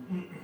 इनके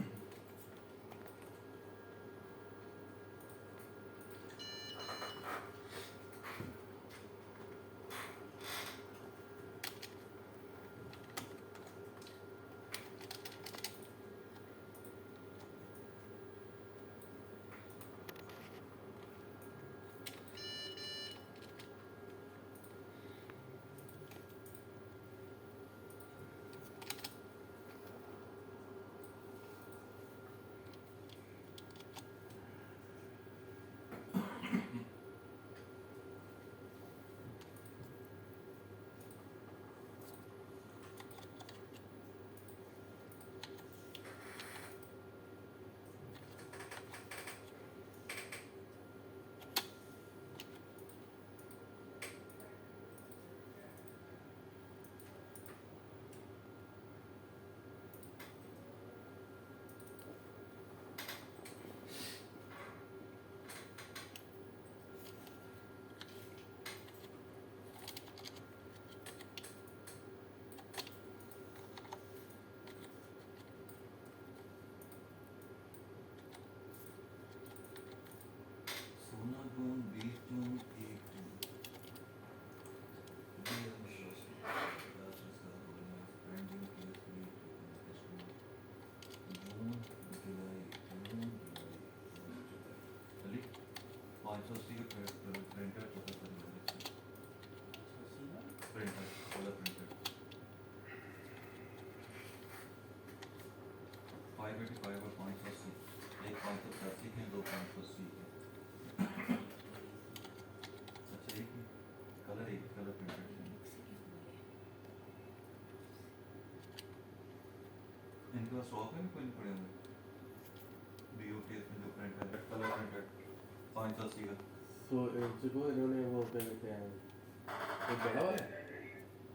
पास शॉप है कोई नहीं पड़े हुए BOTS में जो प्रिंट है कलर प्रिंटेड 580 का। तो इनको इन्होंने वो क्या कहते हैं एक बड़ा वाला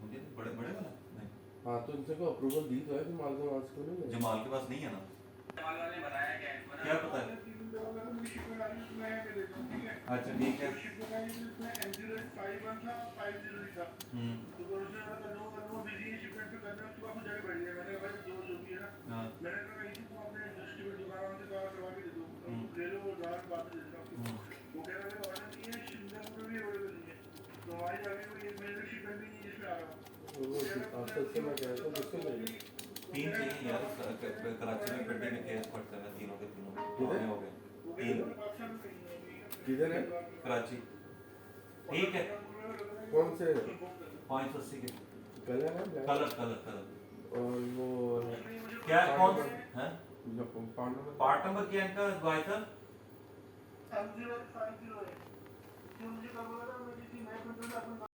मुझे बड़े बड़े वाला नहीं। हाँ तो इनसे को अप्रूवल दी तो है जमाल के पास को नहीं जमाल के पास नहीं है ना। जमाल वाले ने बताया क्या पता है। अच्छा ठीक है। तीन चाहिए यार कराची में पेंटिंग में केस पड़ते हैं तीनों के तीनों हो गए तीन। किधर है? कराची। ठीक है। कौन से 580 के कलर है? कलर कलर कलर और वो क्या कौन है पार्ट नंबर क्या है इनका भाई साहब? 7050 है।